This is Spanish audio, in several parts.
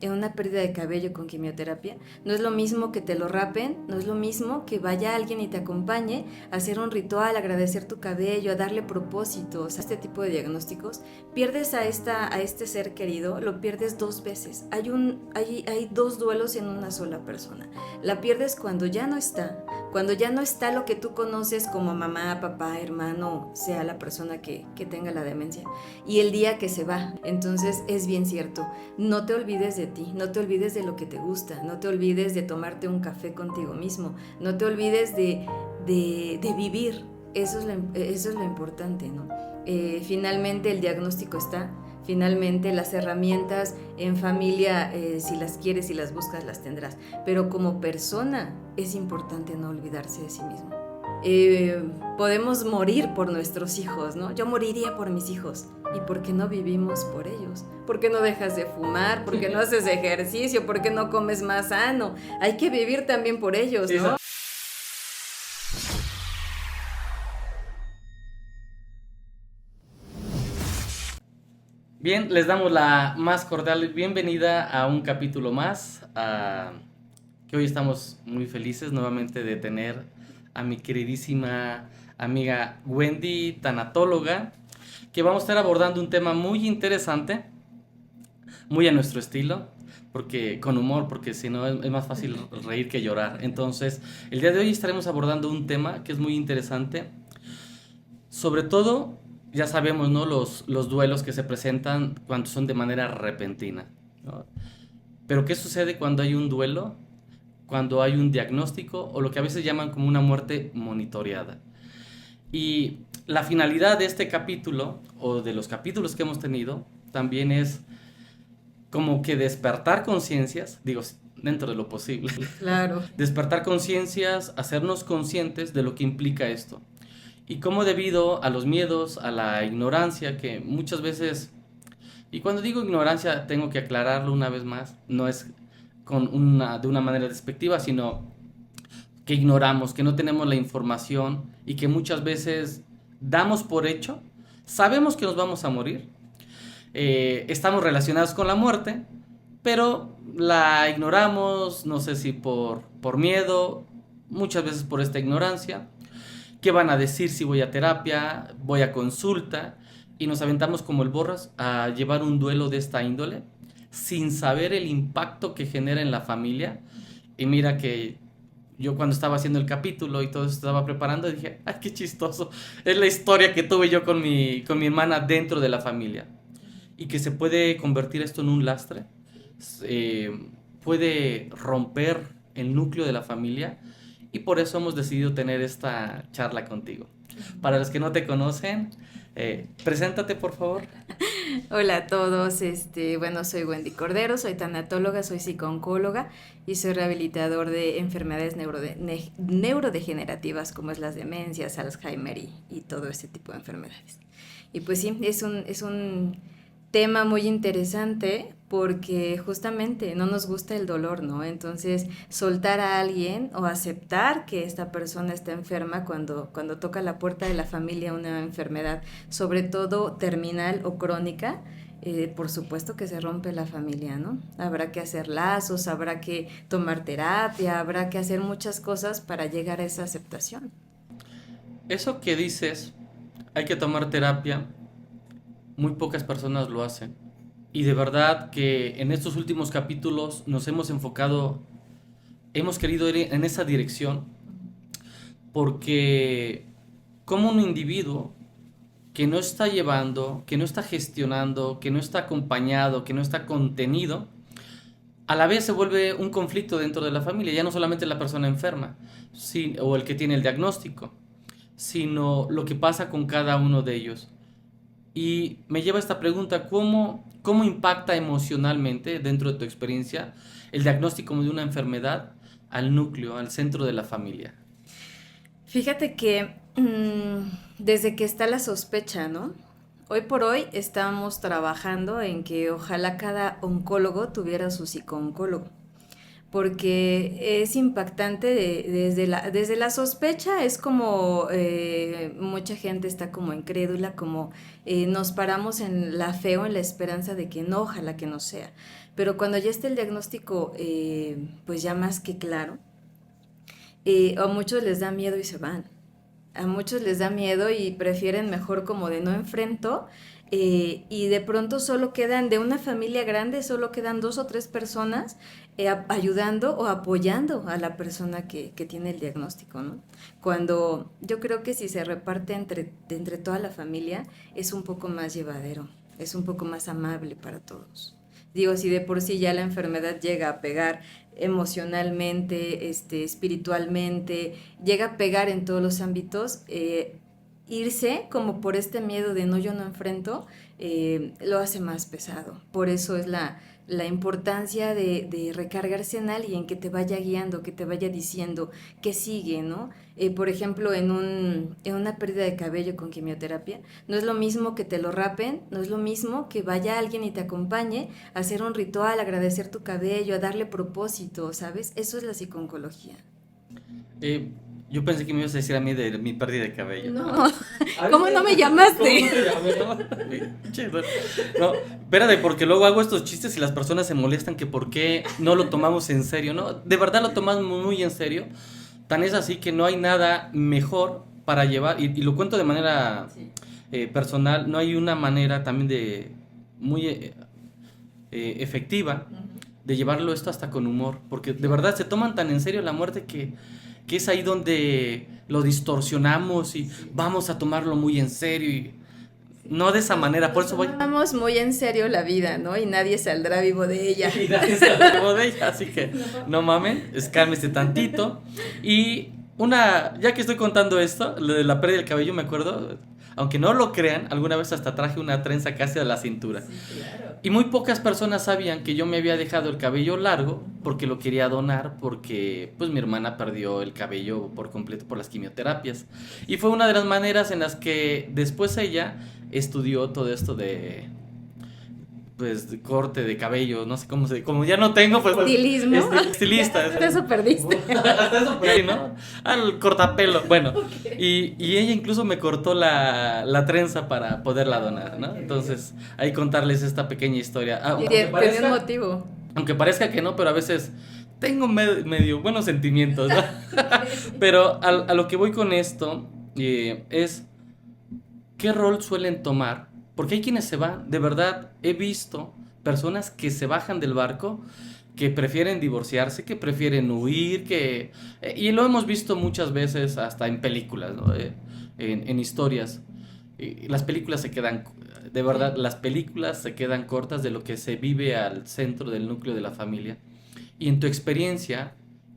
en una pérdida de cabello con quimioterapia, no es lo mismo que te lo rapen, no es lo mismo que vaya alguien y te acompañe a hacer un ritual, a agradecer tu cabello, a darle propósitos, a este tipo de diagnósticos. Pierdes a este ser querido, lo pierdes dos veces. Hay dos duelos en una sola persona. La pierdes cuando ya no está lo que tú conoces como mamá, papá, hermano, sea la persona que tenga la demencia, y el día que se va. Entonces es bien cierto, no te olvides de ti, no te olvides de lo que te gusta, no te olvides de tomarte un café contigo mismo, no te olvides de vivir. Eso es lo importante, ¿no? Finalmente el diagnóstico está, finalmente las herramientas en familia, si las quieres y las buscas, las tendrás, pero como persona es importante no olvidarse de sí mismo. Podemos morir por nuestros hijos, ¿no? Yo moriría por mis hijos. ¿Y por qué no vivimos por ellos? ¿Por qué no dejas de fumar? ¿Por qué no haces ejercicio? ¿Por qué no comes más sano? Hay que vivir también por ellos, ¿no? Bien, les damos la más cordial bienvenida a un capítulo más, que hoy estamos muy felices nuevamente de tener a mi queridísima amiga Wendy, tanatóloga, que vamos a estar abordando un tema muy interesante, muy a nuestro estilo, porque con humor, porque si no es más fácil reír que llorar. Entonces, el día de hoy estaremos abordando un tema que es muy interesante, sobre todo, ya sabemos, ¿no? Los duelos que se presentan cuando son de manera repentina, ¿no? Pero ¿qué sucede cuando hay un duelo? Cuando hay un diagnóstico o lo que a veces llaman como una muerte monitoreada. Y la finalidad de este capítulo o de los capítulos que hemos tenido también es como que despertar conciencias, digo, dentro de lo posible. Claro. Despertar conciencias, hacernos conscientes de lo que implica esto. Y cómo debido a los miedos, a la ignorancia, que muchas veces, y cuando digo ignorancia tengo que aclararlo una vez más, no es de una manera despectiva, sino que ignoramos, que no tenemos la información y que muchas veces damos por hecho, sabemos que nos vamos a morir, estamos relacionados con la muerte, pero la ignoramos, no sé si por miedo, muchas veces por esta ignorancia. ¿Qué van a decir si voy a terapia, voy a consulta? Y nos aventamos como el borras a llevar un duelo de esta índole sin saber el impacto que genera en la familia. Y mira que yo cuando estaba haciendo el capítulo y todo eso estaba preparando, dije, ay, qué chistoso. Es la historia que tuve yo con mi hermana dentro de la familia. Y que se puede convertir esto en un lastre. Puede romper el núcleo de la familia. Y por eso hemos decidido tener esta charla contigo. Para los que no te conocen, preséntate por favor. Hola a todos, bueno, soy Wendy Cordero, soy tanatóloga, soy psicooncóloga y soy rehabilitador de enfermedades neurodegenerativas como es las demencias, Alzheimer y todo ese tipo de enfermedades. Y pues sí, es un tema muy interesante porque justamente no nos gusta el dolor, ¿no? Entonces, soltar a alguien o aceptar que esta persona está enferma cuando toca la puerta de la familia una enfermedad, sobre todo terminal o crónica, por supuesto que se rompe la familia, ¿no? Habrá que hacer lazos, habrá que tomar terapia, habrá que hacer muchas cosas para llegar a esa aceptación. Eso que dices, hay que tomar terapia, muy pocas personas lo hacen. Y de verdad que en estos últimos capítulos nos hemos enfocado, hemos querido ir en esa dirección, porque como un individuo que no está llevando, que no está gestionando, que no está acompañado, que no está contenido, a la vez se vuelve un conflicto dentro de la familia, ya no solamente la persona enferma o el que tiene el diagnóstico, sino lo que pasa con cada uno de ellos. Y me lleva a esta pregunta, ¿cómo impacta emocionalmente dentro de tu experiencia el diagnóstico de una enfermedad al núcleo, al centro de la familia? Fíjate que desde que está la sospecha, ¿no? Hoy por hoy estamos trabajando en que ojalá cada oncólogo tuviera su psicooncólogo, porque es impactante desde la sospecha, es como mucha gente está como incrédula, como nos paramos en la fe o en la esperanza de que no, ojalá que no sea. pero cuando ya está el diagnóstico pues ya más que claro, a muchos les da miedo y se van. A muchos les da miedo y prefieren mejor como de no enfrento, y de pronto solo quedan, de una familia grande, solo quedan 2 o 3 personas ayudando o apoyando a la persona que tiene el diagnóstico, ¿no? Cuando yo creo que si se reparte entre toda la familia es un poco más llevadero, es un poco más amable para todos. Digo, si de por sí ya la enfermedad llega a pegar emocionalmente, espiritualmente, llega a pegar en todos los ámbitos, irse como por este miedo de no, yo no enfrento, lo hace más pesado. Por eso es la importancia de recargarse en alguien que te vaya guiando, que te vaya diciendo qué sigue, ¿no? Por ejemplo, en una pérdida de cabello con quimioterapia, no es lo mismo que te lo rapen, no es lo mismo que vaya alguien y te acompañe a hacer un ritual, a agradecer tu cabello, a darle propósito, ¿sabes? Eso es la psiconcología. Eh, yo pensé que me ibas a decir a mí de mi pérdida de cabello. No, ¿cómo no me llamaste? ¿Cómo te llamé? No, espérate, porque luego hago estos chistes y las personas se molestan que por qué no lo tomamos en serio, ¿no? De verdad lo tomamos muy en serio. Tan es así que no hay nada mejor para llevar, y lo cuento de manera Sí. personal, no hay una manera también de muy efectiva de llevarlo esto hasta con humor, porque de verdad se toman tan en serio la muerte que es ahí donde lo distorsionamos y vamos a tomarlo muy en serio y no de esa manera, por eso voy... Tomamos muy en serio la vida, ¿no? Y nadie saldrá vivo de ella. Y nadie se acordó de ella, así que no mamen, escálmese tantito. Y ya que estoy contando esto, lo de la pérdida del cabello, me acuerdo, aunque no lo crean, alguna vez hasta traje una trenza casi a la cintura. Sí, claro. Y muy pocas personas sabían que yo me había dejado el cabello largo porque lo quería donar, porque pues mi hermana perdió el cabello por completo por las quimioterapias. Y fue una de las maneras en las que después ella estudió todo esto de pues de corte de cabello, no sé cómo como ya no tengo pues Estilismo. Estilista. Hasta eso perdiste. Hasta eso perdí, ¿no? Al cortapelo. Bueno, y ella incluso me cortó la trenza para poderla donar, ¿no? Entonces, ahí contarles esta pequeña historia. Tenía un motivo. Aunque parezca que no, pero a veces tengo medio buenos sentimientos, ¿no? Pero a lo que voy con esto es qué rol suelen tomar, porque hay quienes se van, de verdad he visto personas que se bajan del barco, que prefieren divorciarse, que prefieren huir, y lo hemos visto muchas veces hasta en películas, ¿no? En historias. Las películas se quedan, de verdad, las películas se quedan cortas de lo que se vive al centro del núcleo de la familia. Y en tu experiencia,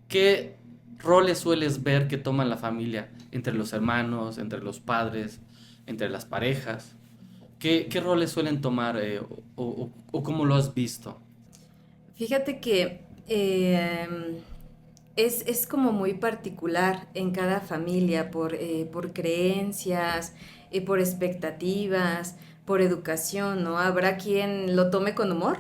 ¿qué roles sueles ver que toman la familia entre los hermanos, entre los padres, entre las parejas? ¿Qué roles suelen tomar o cómo lo has visto? Fíjate que es como muy particular en cada familia por creencias, por expectativas, por educación, ¿no? Habrá quien lo tome con humor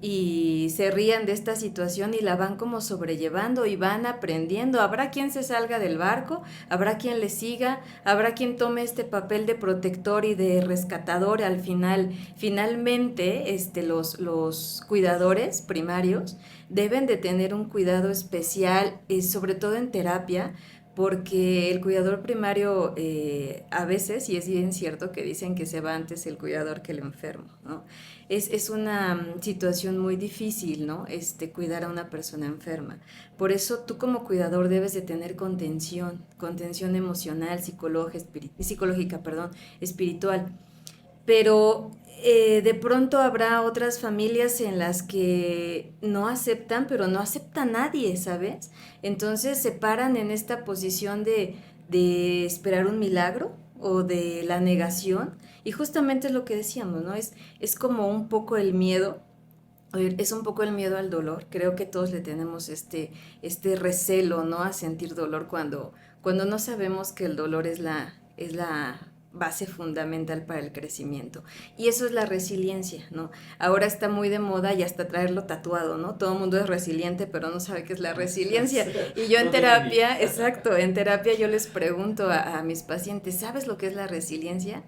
y se rían de esta situación y la van como sobrellevando y van aprendiendo. Habrá quien se salga del barco, habrá quien le siga, habrá quien tome este papel de protector y de rescatador al final. Finalmente, los cuidadores primarios deben de tener un cuidado especial, sobre todo en terapia, porque el cuidador primario a veces, y es bien cierto que dicen que se va antes el cuidador que el enfermo, ¿no? Es una situación muy difícil, ¿no? Cuidar a una persona enferma. Por eso tú como cuidador debes de tener contención emocional, psicológica, perdón, espiritual. Pero de pronto habrá otras familias en las que no aceptan, pero no acepta a nadie, ¿sabes? Entonces se paran en esta posición de esperar un milagro o de la negación. Y justamente es lo que decíamos, ¿no? Es como un poco el miedo. Es un poco el miedo al dolor. Creo que todos le tenemos este recelo, ¿no? A sentir dolor cuando no sabemos que el dolor es la base fundamental para el crecimiento. Y eso es la resiliencia, ¿no? Ahora está muy de moda y hasta traerlo tatuado, ¿no? Todo el mundo es resiliente, pero no sabe qué es la resiliencia. Y yo en terapia, exacto, en terapia yo les pregunto a mis pacientes, ¿sabes lo que es la resiliencia?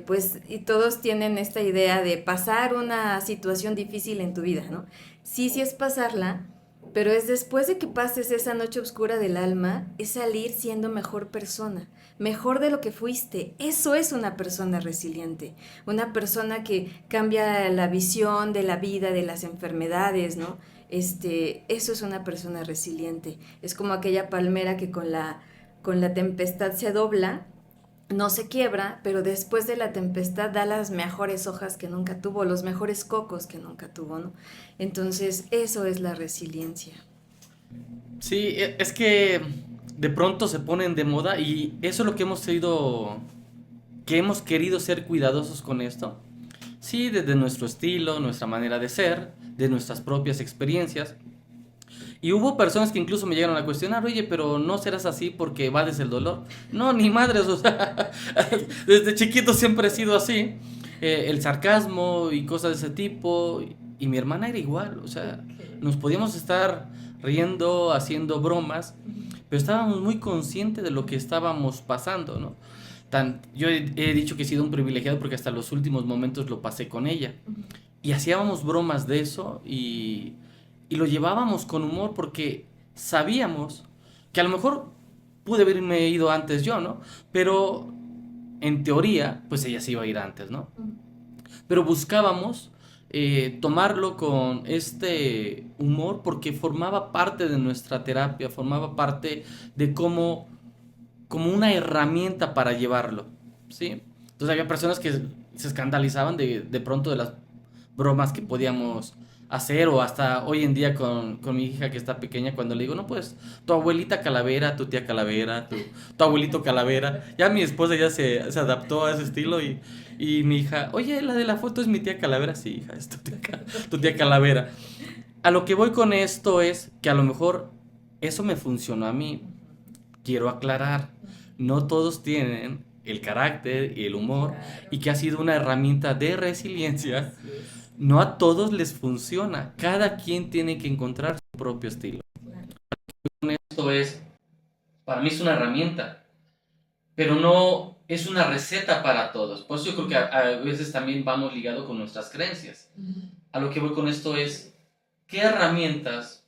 pues y todos tienen esta idea de pasar una situación difícil en tu vida, ¿no? Sí, sí es pasarla, pero es después de que pases esa noche oscura del alma, es salir siendo mejor persona, mejor de lo que fuiste. Eso es una persona resiliente, una persona que cambia la visión de la vida, de las enfermedades, ¿no? Eso es una persona resiliente. Es como aquella palmera que con la tempestad se dobla, no se quiebra, pero después de la tempestad da las mejores hojas que nunca tuvo, los mejores cocos que nunca tuvo, ¿no? Entonces, eso es la resiliencia. Sí, es que de pronto se ponen de moda y eso es lo que que hemos querido ser cuidadosos con esto. Sí, desde nuestro estilo, nuestra manera de ser, de nuestras propias experiencias. Y hubo personas que incluso me llegaron a cuestionar, oye, pero no serás así porque evades el dolor. No, ni madres, o sea, desde chiquito siempre he sido así. El sarcasmo y cosas de ese tipo. Y mi hermana era igual, o sea, nos podíamos estar riendo, haciendo bromas, pero estábamos muy conscientes de lo que estábamos pasando, ¿no? Yo he dicho que he sido un privilegiado porque hasta los últimos momentos lo pasé con ella. Y hacíamos bromas de eso y lo llevábamos con humor porque sabíamos que a lo mejor pude haberme ido antes yo, ¿no? Pero en teoría, pues ella se iba a ir antes, ¿no? Pero buscábamos tomarlo con este humor porque formaba parte de nuestra terapia, formaba parte de como una herramienta para llevarlo, ¿sí? Entonces había personas que se escandalizaban de pronto de las bromas que podíamos hacer o hasta hoy en día con mi hija que está pequeña cuando le digo, no, pues tu abuelita calavera, tu tía calavera, tu abuelito calavera. Ya mi esposa ya se adaptó a ese estilo y mi hija, oye, la de la foto es mi tía calavera. Sí, hija, es tu tía calavera. A lo que voy con esto es que a lo mejor eso me funcionó a mí. Quiero aclarar, no todos tienen el carácter y el humor y que ha sido una herramienta de resiliencia. No a todos les funciona. Cada quien tiene que encontrar su propio estilo. Esto es, para mí es una herramienta, pero no es una receta para todos. Por eso yo creo que a veces también vamos ligados con nuestras creencias. A lo que voy con esto es, ¿qué herramientas,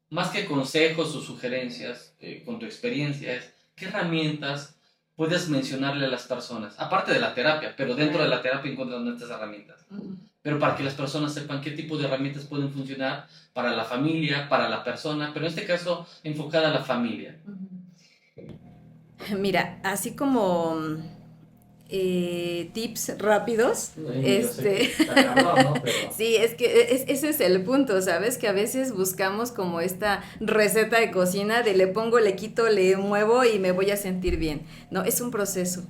más que consejos o sugerencias con tu experiencia, qué herramientas puedes mencionarle a las personas? Aparte de la terapia, pero dentro de la terapia encuentran estas herramientas. Pero para que las personas sepan qué tipo de herramientas pueden funcionar para la familia, para la persona, pero en este caso enfocada a la familia. Mira, así como tips rápidos, Yo sé que está cabrón, ¿no? Pero... sí, es que ese es el punto, ¿sabes? Que a veces buscamos como esta receta de cocina de le pongo, le quito, le muevo y me voy a sentir bien. No, es un proceso,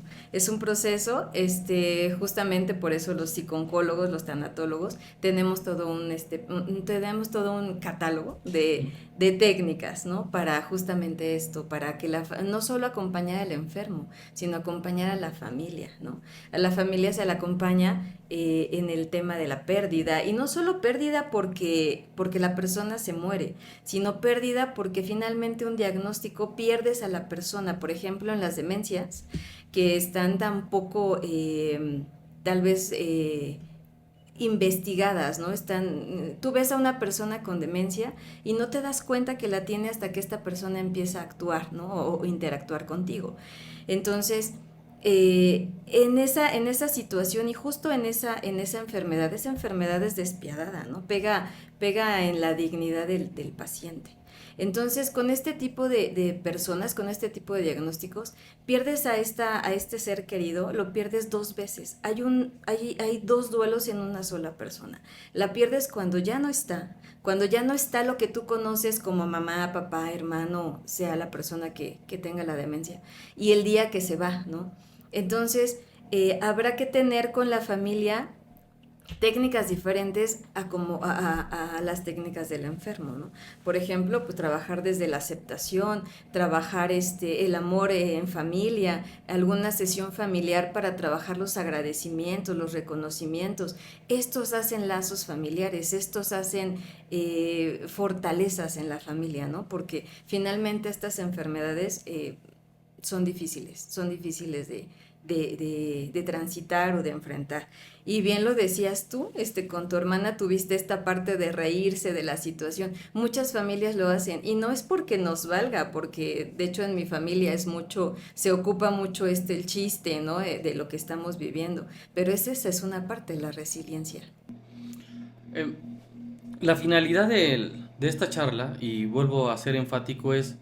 justamente por eso los psicooncólogos, los tanatólogos, tenemos todo un catálogo de técnicas, ¿no? Para justamente esto, para que no solo acompañar al enfermo, sino acompañar a la familia, ¿no? A la familia se la acompaña en el tema de la pérdida, y no solo pérdida porque la persona se muere, sino pérdida porque finalmente un diagnóstico pierdes a la persona, por ejemplo en las demencias, que están tan poco, tal vez, investigadas, ¿no? Tú ves a una persona con demencia y no te das cuenta que la tiene hasta que esta persona empieza a actuar, ¿no? O interactuar contigo. Entonces, en esa situación y justo en esa enfermedad es despiadada, ¿no? Pega en la dignidad del paciente. Entonces, con este tipo de personas, con este tipo de diagnósticos, pierdes a este ser querido, lo pierdes dos veces. Hay dos duelos en una sola persona. La pierdes cuando ya no está lo que tú conoces como mamá, papá, hermano, sea la persona que tenga la demencia, y el día que se va, ¿no? Entonces, habrá que tener con la familia técnicas diferentes a las técnicas del enfermo, ¿no? Por ejemplo, pues trabajar desde la aceptación, trabajar el amor en familia, alguna sesión familiar para trabajar los agradecimientos, los reconocimientos. Estos hacen lazos familiares, estos hacen fortalezas en la familia, ¿no? Porque finalmente estas enfermedades son difíciles de transitar o de enfrentar. Y bien lo decías tú, con tu hermana tuviste esta parte de reírse de la situación. Muchas familias lo hacen y no es porque nos valga, porque de hecho en mi familia es mucho, se ocupa mucho el chiste, ¿no? De lo que estamos viviendo. Pero esa es una parte de la resiliencia. Eh, la finalidad de esta charla, y vuelvo a ser enfático, es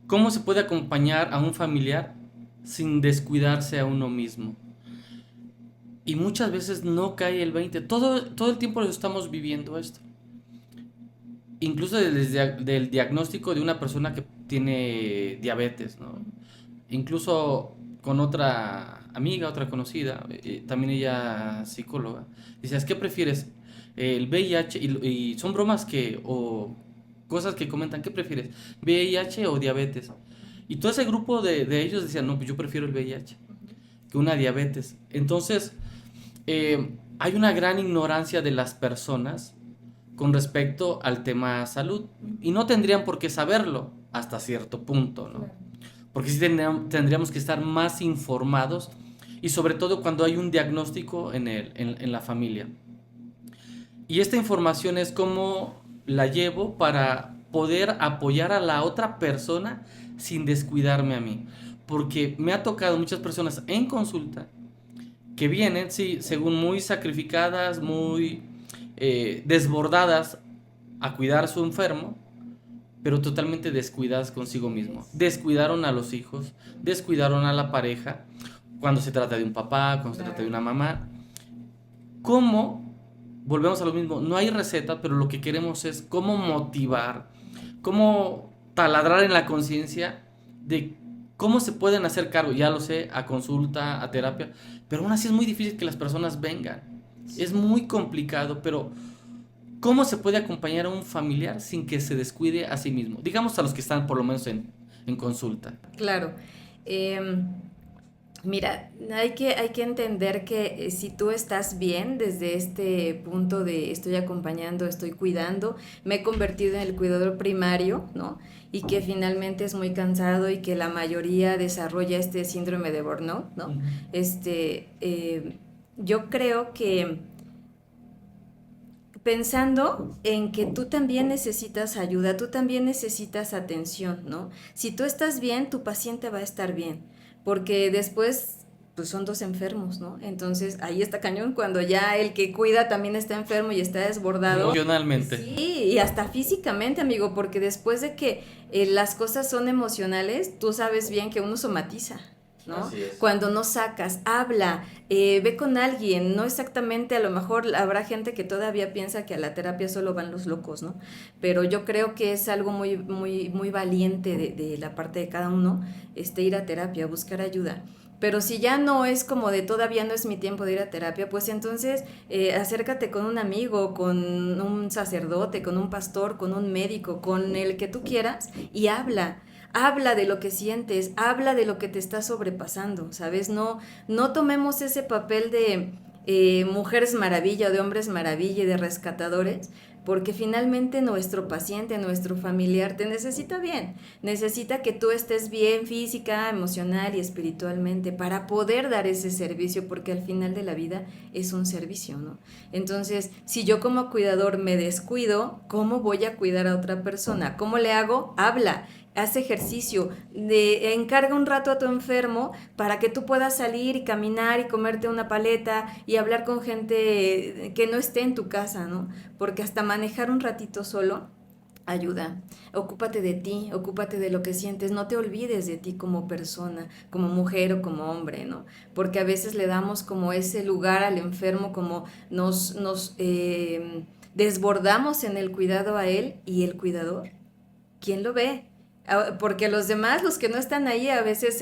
cómo se puede acompañar a un familiar sin descuidarse a uno mismo. Y muchas veces no cae el 20. Todo el tiempo lo estamos viviendo esto. Incluso desde del diagnóstico de una persona que tiene diabetes, ¿no? Incluso con otra amiga, otra conocida, también ella psicóloga, dice, ¿qué prefieres? El VIH, y son bromas o cosas que comentan, ¿qué prefieres? ¿VIH o diabetes? Y todo ese grupo de ellos decían, no, pues yo prefiero el VIH que una diabetes. Entonces, hay una gran ignorancia de las personas con respecto al tema salud y no tendrían por qué saberlo hasta cierto punto, ¿no? Porque sí tendríamos que estar más informados y sobre todo cuando hay un diagnóstico en la familia. Y esta información es cómo la llevo para poder apoyar a la otra persona sin descuidarme a mí. Porque me ha tocado muchas personas en consulta que vienen, sí, según muy sacrificadas, muy desbordadas a cuidar a su enfermo, pero totalmente descuidadas consigo mismo. Descuidaron a los hijos, descuidaron a la pareja, cuando se trata de un papá, cuando se trata de una mamá. ¿Cómo? Volvemos a lo mismo, no hay receta, pero lo que queremos es cómo motivar, cómo taladrar en la conciencia de cómo se pueden hacer cargo, ya lo sé, a consulta, a terapia, pero aún así es muy difícil que las personas vengan. Es muy complicado, pero ¿cómo se puede acompañar a un familiar sin que se descuide a sí mismo? Digamos a los que están por lo menos en consulta. Claro. Em, Mira, hay que entender que si tú estás bien desde este punto de estoy acompañando, estoy cuidando, me he convertido en el cuidador primario, ¿no? Y que finalmente es muy cansado y que la mayoría desarrolla este síndrome de burnout, ¿no? Uh-huh. Yo creo que pensando en que tú también necesitas ayuda, tú también necesitas atención, ¿no? Si tú estás bien, tu paciente va a estar bien, porque después pues son dos enfermos, ¿no? Entonces ahí está cañón cuando ya el que cuida también está enfermo y está desbordado. Emocionalmente. Sí, y hasta físicamente, amigo, porque después de que las cosas son emocionales, tú sabes bien que uno somatiza. ¿No? Así es. Cuando no sacas, habla, ve con alguien, no exactamente, a lo mejor habrá gente que todavía piensa que a la terapia solo van los locos, ¿no? Pero yo creo que es algo muy, muy, muy valiente de la parte de cada uno, ir a terapia, buscar ayuda. Pero si ya no es como de todavía no es mi tiempo de ir a terapia, pues entonces acércate con un amigo, con un sacerdote, con un pastor, con un médico, con el que tú quieras y habla. Habla de lo que sientes, habla de lo que te está sobrepasando, ¿sabes? No tomemos ese papel de mujeres maravilla, de hombres maravilla y de rescatadores, porque finalmente nuestro paciente, nuestro familiar te necesita bien, necesita que tú estés bien física, emocional y espiritualmente para poder dar ese servicio, porque al final de la vida es un servicio, ¿no? Entonces, si yo como cuidador me descuido, ¿cómo voy a cuidar a otra persona? ¿Cómo le hago? Habla. Haz ejercicio, encarga un rato a tu enfermo para que tú puedas salir y caminar y comerte una paleta y hablar con gente que no esté en tu casa, ¿no? Porque hasta manejar un ratito solo ayuda. Ocúpate de ti, ocúpate de lo que sientes, no te olvides de ti como persona, como mujer o como hombre, ¿no? Porque a veces le damos como ese lugar al enfermo, como nos desbordamos en el cuidado a él y el cuidador. ¿Quién lo ve? Porque los demás, los que no están ahí, a veces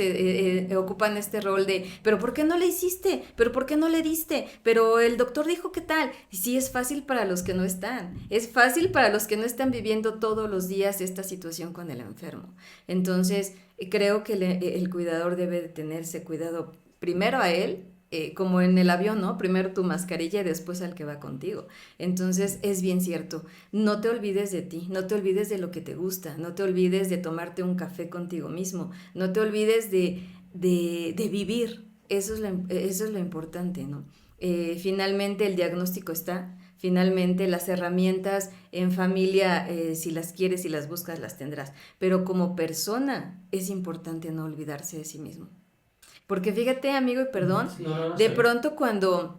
ocupan este rol de, pero ¿por qué no le hiciste? ¿Pero por qué no le diste? Pero el doctor dijo qué tal. Y sí, es fácil para los que no están. Es fácil para los que no están viviendo todos los días esta situación con el enfermo. Entonces, creo que el cuidador debe de tenerse cuidado primero a él, como en el avión, ¿no? Primero tu mascarilla y después al que va contigo. Entonces es bien cierto, no te olvides de ti, no te olvides de lo que te gusta, no te olvides de tomarte un café contigo mismo, no te olvides de de vivir. Eso es lo importante, ¿no? Finalmente el diagnóstico está, finalmente las herramientas en familia, si las quieres y las buscas, las tendrás. Pero como persona es importante no olvidarse de sí mismo. Porque fíjate, amigo, y perdón, de pronto cuando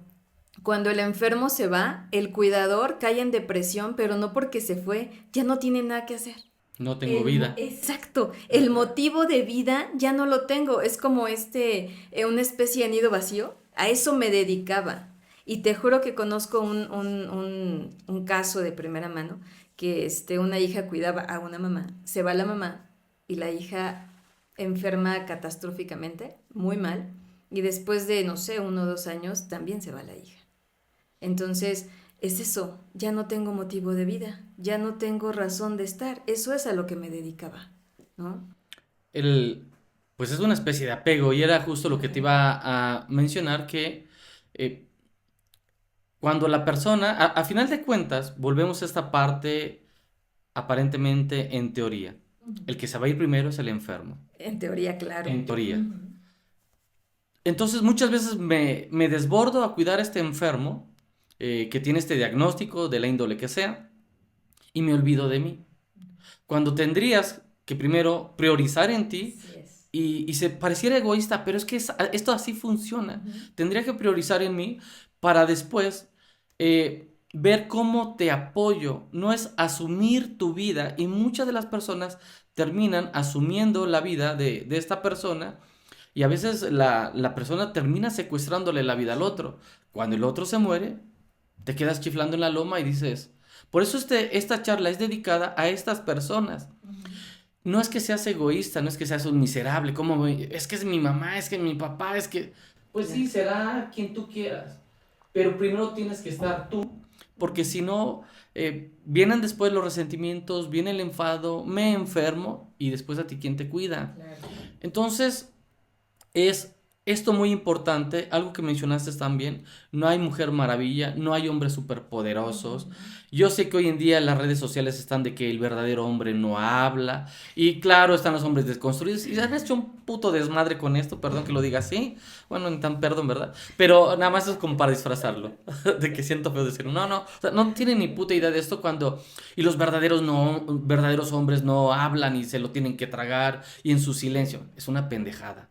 el enfermo se va, el cuidador cae en depresión, pero no porque se fue, ya no tiene nada que hacer. No tengo vida. Exacto, el motivo de vida ya no lo tengo, es como una especie de nido vacío, a eso me dedicaba. Y te juro que conozco un caso de primera mano, que una hija cuidaba a una mamá, se va la mamá y la hija enferma catastróficamente, muy mal, y después de, no sé, 1 o 2 años también se va la hija. Entonces, es eso, ya no tengo motivo de vida, ya no tengo razón de estar, eso es a lo que me dedicaba, ¿no? Pues es una especie de apego y era justo lo que te iba a mencionar que eh, cuando la persona, a final de cuentas, volvemos a esta parte aparentemente en teoría. El que se va a ir primero es el enfermo. En teoría, claro. En teoría. Entonces muchas veces me desbordo a cuidar a este enfermo que tiene este diagnóstico de la índole que sea y me olvido de mí. Cuando tendrías que primero priorizar en ti y se pareciera egoísta, pero es que esto así funciona. Tendría que priorizar en mí para después ver cómo te apoyo. No es asumir tu vida y muchas de las personas terminan asumiendo la vida de esta persona y a veces la persona termina secuestrándole la vida al otro. Cuando el otro se muere, te quedas chiflando en la loma y dices... Por eso esta charla es dedicada a estas personas. No es que seas egoísta, no es que seas un miserable, es que es mi mamá, es que mi papá, es que... Pues sí, será quien tú quieras, pero primero tienes que estar tú, porque si no, vienen después los resentimientos, viene el enfado, me enfermo y después a ti quién te cuida. Claro. Entonces, es esto muy importante, algo que mencionaste también, no hay mujer maravilla, no hay hombres superpoderosos. Yo sé que hoy en día las redes sociales están de que el verdadero hombre no habla, y claro, están los hombres desconstruidos, y han hecho un puto desmadre con esto, perdón que lo diga así, bueno, ni tan perdón, ¿verdad? Pero nada más es como para disfrazarlo, de que siento feo decir, no, o sea, no tienen ni puta idea de esto y los verdaderos hombres no hablan y se lo tienen que tragar, y en su silencio, es una pendejada.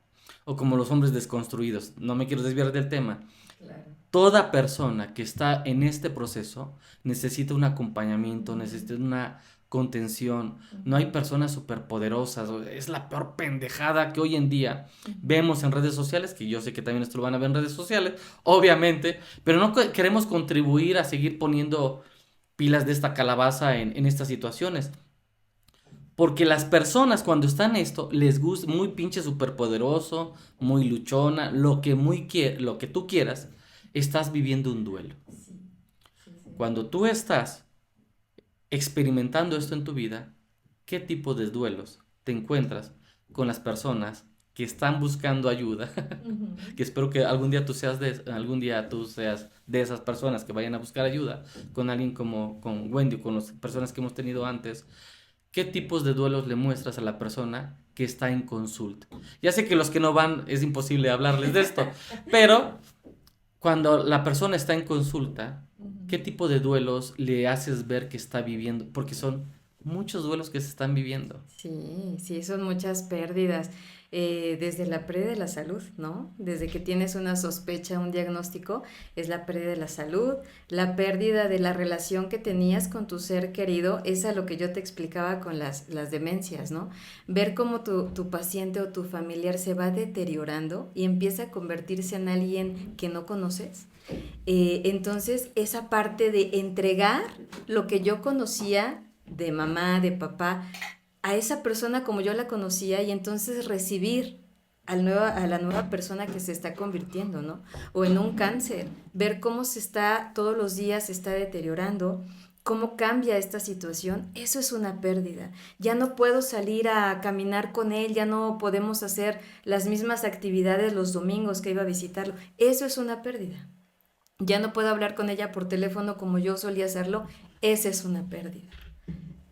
O como los hombres desconstruidos. No me quiero desviar del tema. Claro. Toda persona que está en este proceso necesita un acompañamiento, necesita una contención. No hay personas superpoderosas. Es la peor pendejada que hoy en día vemos en redes sociales, que yo sé que también esto lo van a ver en redes sociales, obviamente, pero no queremos contribuir a seguir poniendo pilas de esta calabaza en estas situaciones. Porque las personas cuando están en esto les gusta muy pinche superpoderoso, muy luchona, lo que tú quieras, estás viviendo un duelo. Sí. Cuando tú estás experimentando esto en tu vida, ¿qué tipo de duelos te encuentras con las personas que están buscando ayuda? Que espero que algún día tú seas de esas personas que vayan a buscar ayuda con alguien como con Wendy o con las personas que hemos tenido antes. ¿Qué tipos de duelos le muestras a la persona que está en consulta? Ya sé que los que no van es imposible hablarles de esto, pero cuando la persona está en consulta, ¿qué tipo de duelos le haces ver que está viviendo? Porque son muchos duelos que se están viviendo. Sí, son muchas pérdidas. Desde la pérdida de la salud, ¿no? Desde que tienes una sospecha, un diagnóstico, es la pérdida de la salud, la pérdida de la relación que tenías con tu ser querido, es a lo que yo te explicaba con las demencias, ¿no? Ver cómo tu paciente o tu familiar se va deteriorando y empieza a convertirse en alguien que no conoces. Entonces, esa parte de entregar lo que yo conocía de mamá, de papá, a esa persona como yo la conocía y entonces recibir a la nueva persona que se está convirtiendo, ¿no? O en un cáncer, ver cómo todos los días se está deteriorando, cómo cambia esta situación, eso es una pérdida. Ya no puedo salir a caminar con él, ya no podemos hacer las mismas actividades los domingos que iba a visitarlo, eso es una pérdida. Ya no puedo hablar con ella por teléfono como yo solía hacerlo, esa es una pérdida.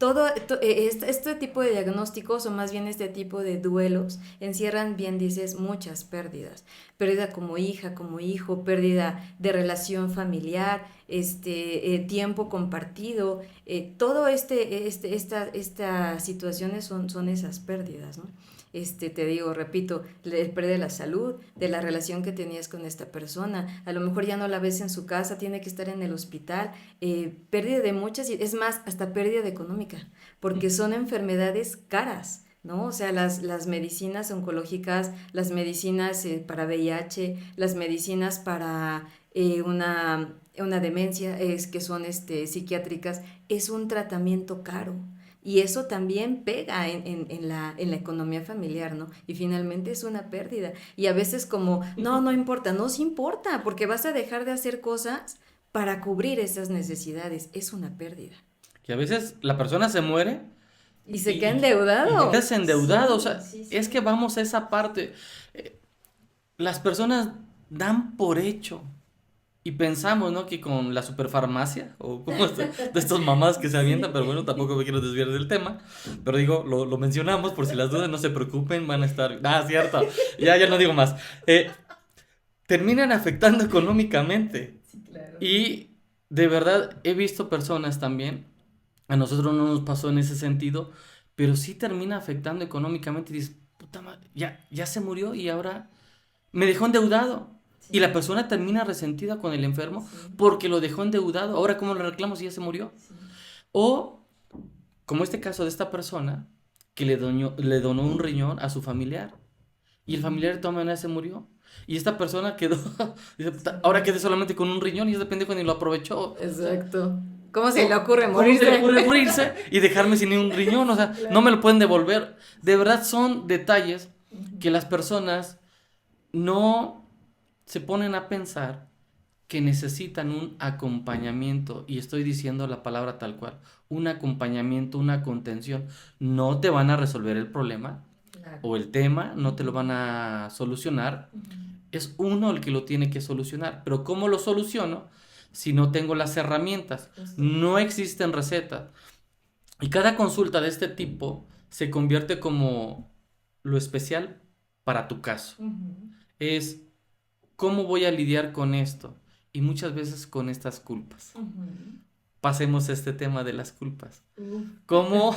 Este tipo de diagnósticos, o más bien este tipo de duelos, encierran, bien dices, muchas pérdidas. Pérdida como hija, como hijo, pérdida de relación familiar, tiempo compartido, todo estas situaciones son esas pérdidas, ¿no? Te digo, repito, pérdida de la salud, de la relación que tenías con esta persona, a lo mejor ya no la ves en su casa, tiene que estar en el hospital, pérdida de muchas, es más, hasta pérdida de económica, porque son enfermedades caras, ¿no? O sea, las medicinas oncológicas, las medicinas para VIH, las medicinas para una demencia, que son psiquiátricas, es un tratamiento caro. Y eso también pega en la economía familiar, ¿no? Y finalmente es una pérdida. Y a veces como, no importa, no se importa, porque vas a dejar de hacer cosas para cubrir esas necesidades. Es una pérdida. Que a veces la persona se muere y se queda endeudado. Y quedas endeudado, sí, o sea, sí. es que vamos a esa parte. Las personas dan por hecho y pensamos, ¿no? Que con la superfarmacia, o como de estos mamás que se avientan, pero bueno, tampoco me quiero desviar del tema, pero digo, lo mencionamos por si las dudas, no se preocupen, van a estar... cierto, ya no digo más. Terminan afectando económicamente. Sí, claro. Y de verdad he visto personas también, a nosotros no nos pasó en ese sentido, pero sí termina afectando económicamente y dices, puta madre, ya se murió y ahora me dejó endeudado. Sí. Y la persona termina resentida con el enfermo, sí, porque lo dejó endeudado. Ahora, ¿cómo le reclamo si ya se murió? Sí. O, como este caso de esta persona, que le donó un riñón a su familiar. Y el familiar de todas maneras se murió. Y esta persona quedó, dice, ahora quedé solamente con un riñón y ese pendejo ni lo aprovechó. Exacto. ¿Cómo se le ocurre morirse? ¿Cómo se le ocurre morirse y dejarme sin ni un riñón? O sea, claro, no me lo pueden devolver. De verdad son detalles que las personas no se ponen a pensar, que necesitan un acompañamiento, y estoy diciendo la palabra tal cual, un acompañamiento, una contención. No te van a resolver el problema, claro, o el tema, no te lo van a solucionar. Es uno el que lo tiene que solucionar. Pero ¿cómo lo soluciono si no tengo las herramientas? No existen recetas. Y cada consulta de este tipo se convierte como lo especial para tu caso. Es ¿cómo voy a lidiar con esto? Y muchas veces con estas culpas. Pasemos a este tema de las culpas. ¿Cómo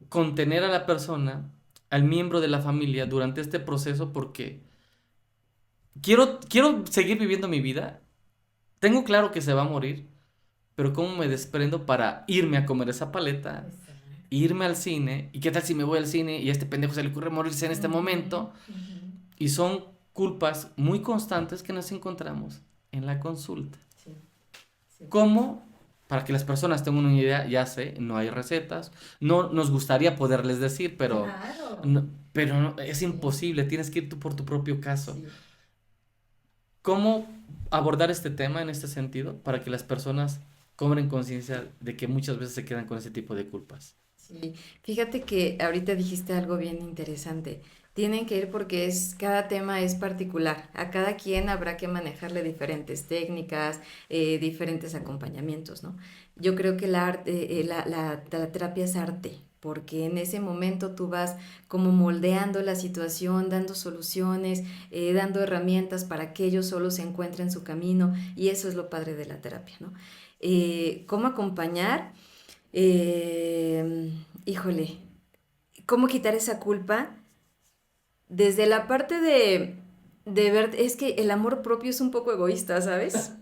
contener a la persona, al miembro de la familia durante este proceso? Porque quiero seguir viviendo mi vida. Tengo claro que se va a morir, pero ¿cómo me desprendo para irme a comer esa paleta? Irme al cine, y qué tal si me voy al cine y a este pendejo se le ocurre morirse en este momento. Y son culpas muy constantes que nos encontramos en la consulta. Sí. ¿Cómo? Para que las personas tengan una idea, ya sé, no hay recetas, no nos gustaría poderles decir, pero, claro, no, es imposible, tienes que ir tú por tu propio caso. Sí. ¿Cómo abordar este tema en este sentido para que las personas cobren conciencia de que muchas veces se quedan con ese tipo de culpas? Sí, fíjate que ahorita dijiste algo bien interesante. Tienen que ir porque cada tema es particular. A cada quien habrá que manejarle diferentes técnicas, diferentes acompañamientos, ¿no? Yo creo que la terapia es arte, porque en ese momento tú vas como moldeando la situación, dando soluciones, dando herramientas para que ellos solos se encuentren su camino, y eso es lo padre de la terapia, ¿no? ¿Cómo acompañar? Híjole, ¿cómo quitar esa culpa? Desde la parte de ver, es que el amor propio es un poco egoísta, ¿sabes?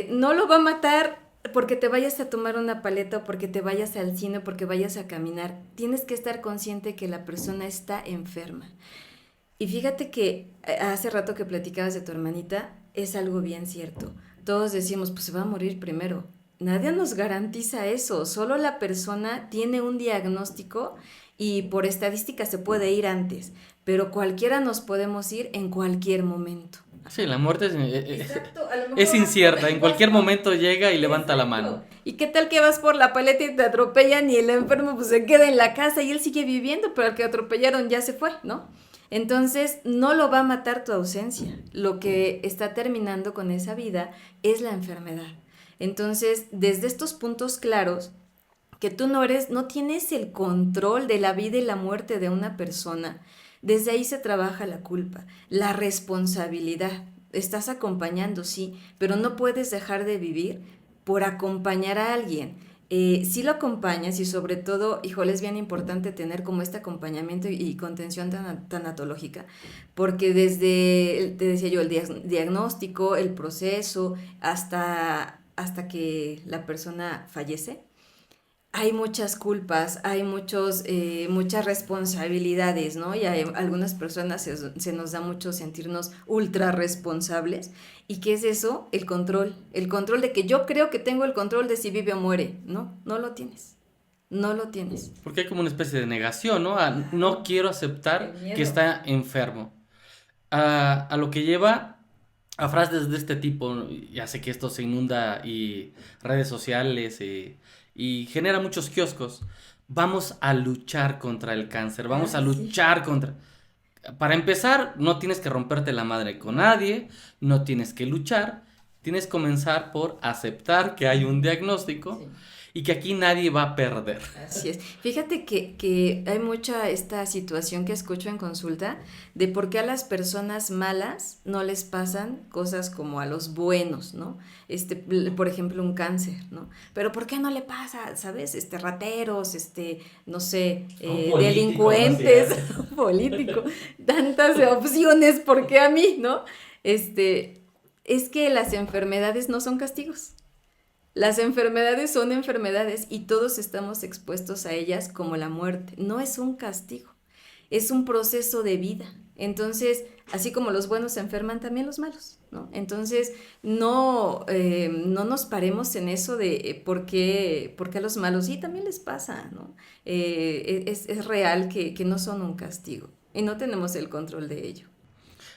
No lo va a matar porque te vayas a tomar una paleta, o porque te vayas al cine, o porque vayas a caminar. Tienes que estar consciente que la persona está enferma. Y fíjate que hace rato que platicabas de tu hermanita, es algo bien cierto. Todos decimos, pues se va a morir primero. Nadie nos garantiza eso, solo la persona tiene un diagnóstico y por estadística se puede ir antes, pero cualquiera nos podemos ir en cualquier momento. Sí, la muerte es incierta, en cualquier momento llega y levanta la mano. ¿Y qué tal que vas por la paleta y te atropellan y el enfermo pues se queda en la casa y él sigue viviendo, pero al que atropellaron ya se fue, ¿no? Entonces no lo va a matar tu ausencia, lo que está terminando con esa vida es la enfermedad. Entonces, desde estos puntos claros, que tú no tienes el control de la vida y la muerte de una persona, desde ahí se trabaja la culpa, la responsabilidad. Estás acompañando, sí, pero no puedes dejar de vivir por acompañar a alguien. Si lo acompañas y sobre todo, híjole, es bien importante tener como este acompañamiento y contención tanatológica, porque desde, te decía yo, el diagnóstico, el proceso, hasta que la persona fallece, hay muchas culpas, hay muchas responsabilidades, ¿no? Y a algunas personas se nos da mucho sentirnos ultra responsables. ¿Y qué es eso? El control. El control de que yo creo que tengo el control de si vive o muere. No, no lo tienes. No lo tienes. Porque hay como una especie de negación, ¿no? No quiero aceptar que está enfermo. A lo que lleva a frases de este tipo, ¿no? Ya sé que esto se inunda y redes sociales y genera muchos kioscos. Vamos a luchar contra el cáncer, vamos a luchar contra... Para empezar, no tienes que romperte la madre con nadie, no tienes que luchar, tienes que comenzar por aceptar que hay un diagnóstico y que aquí nadie va a perder. Así es. Fíjate que hay mucha esta situación que escucho en consulta de por qué a las personas malas no les pasan cosas como a los buenos, ¿no? Por ejemplo, un cáncer, ¿no? Pero ¿por qué no le pasa, sabes? Rateros, no sé, delincuentes, político, tantas opciones, ¿por qué a mí, no? Es que las enfermedades no son castigos. Las enfermedades son enfermedades y todos estamos expuestos a ellas como la muerte. No es un castigo, es un proceso de vida. Entonces, así como los buenos se enferman, también los malos, ¿no? Entonces, no nos paremos en eso de por qué a los malos sí también les pasa, ¿no? Es real que no son un castigo y no tenemos el control de ello.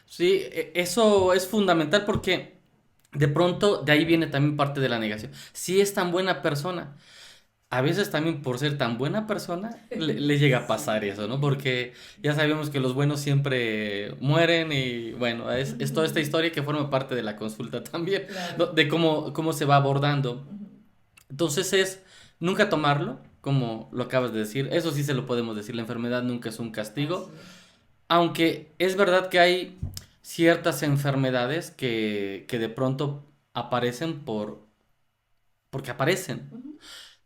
Sí, eso es fundamental porque de pronto de ahí viene también parte de la negación. Si es tan buena persona, a veces también por ser tan buena persona le llega a pasar eso, ¿no? Porque ya sabemos que los buenos siempre mueren y bueno, es toda esta historia que forma parte de la consulta también, ¿no? De cómo se va abordando. Entonces es nunca tomarlo, como lo acabas de decir, eso sí se lo podemos decir, la enfermedad nunca es un castigo. Aunque es verdad que hay ciertas enfermedades que de pronto aparecen porque aparecen,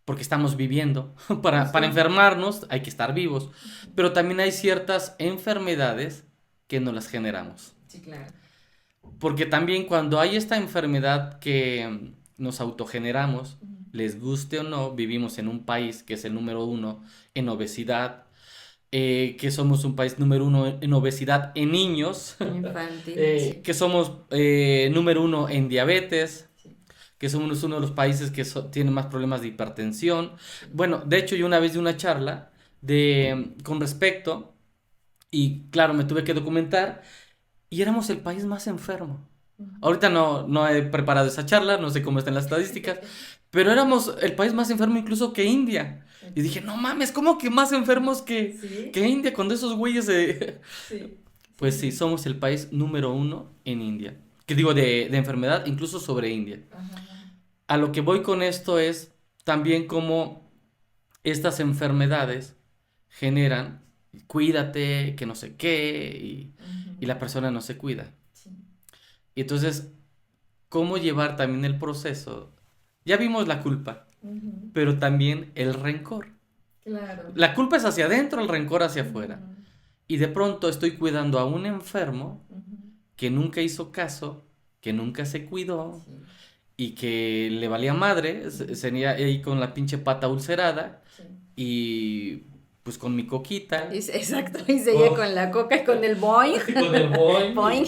porque estamos viviendo. Para enfermarnos hay que estar vivos, pero también hay ciertas enfermedades que no las generamos. Sí, claro. Porque también cuando hay esta enfermedad que nos autogeneramos, les guste o no, vivimos en un país que es el número uno en obesidad, que somos un país número uno en obesidad en niños, Infantil. Sí. que somos número uno en diabetes, que somos uno de los países que tienen más problemas de hipertensión. Bueno, de hecho yo una vez di una charla con respecto, y claro, me tuve que documentar, y éramos el país más enfermo. Ahorita no he preparado esa charla, no sé cómo están las estadísticas, pero éramos el país más enfermo incluso que India. Y dije, no mames, ¿cómo que más enfermos que India cuando esos güeyes Sí. Pues sí, somos el país número uno en India. Que digo, de enfermedad, incluso sobre India. Ajá. A lo que voy con esto es también cómo estas enfermedades generan, cuídate, que no sé qué, y la persona no se cuida. Sí. Y entonces, ¿cómo llevar también el proceso? Ya vimos la culpa, pero también el rencor. Claro. La culpa es hacia adentro, el rencor hacia afuera. Y de pronto estoy cuidando a un enfermo que nunca hizo caso, que nunca se cuidó Sí. y que le valía madre, venía ahí con la pinche pata ulcerada Sí. y pues con mi coquita. Exacto, y seguía con la coca y con el boing. Con el boing. Boing.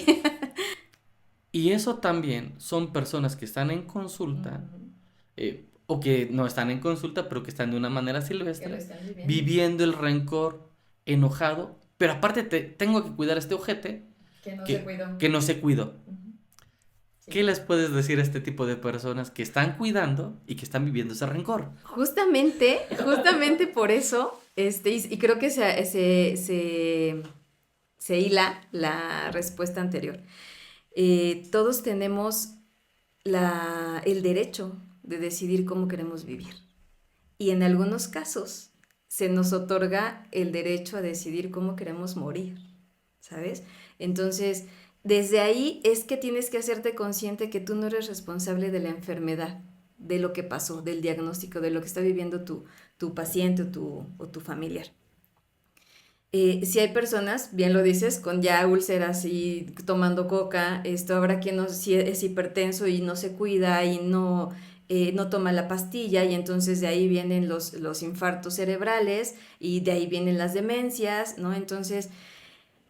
Y eso también son personas que están en consulta, o que no están en consulta, pero que están de una manera silvestre, Que lo están viviendo el rencor, enojado, pero aparte tengo que cuidar a este ojete Que no se cuidó. que no se cuidó. Sí. ¿Qué les puedes decir a este tipo de personas que están cuidando y que están viviendo ese rencor? Justamente por eso, y creo que se hila la respuesta anterior. Todos tenemos el derecho de decidir cómo queremos vivir. Y en algunos casos se nos otorga el derecho a decidir cómo queremos morir, ¿sabes? Entonces, desde ahí es que tienes que hacerte consciente que tú no eres responsable de la enfermedad, de lo que pasó, del diagnóstico, de lo que está viviendo tu paciente o tu familiar. Si hay personas, bien lo dices, con ya úlceras y tomando coca, habrá quien no, si es hipertenso y no se cuida y no toma la pastilla, y entonces de ahí vienen los infartos cerebrales y de ahí vienen las demencias, ¿no? Entonces,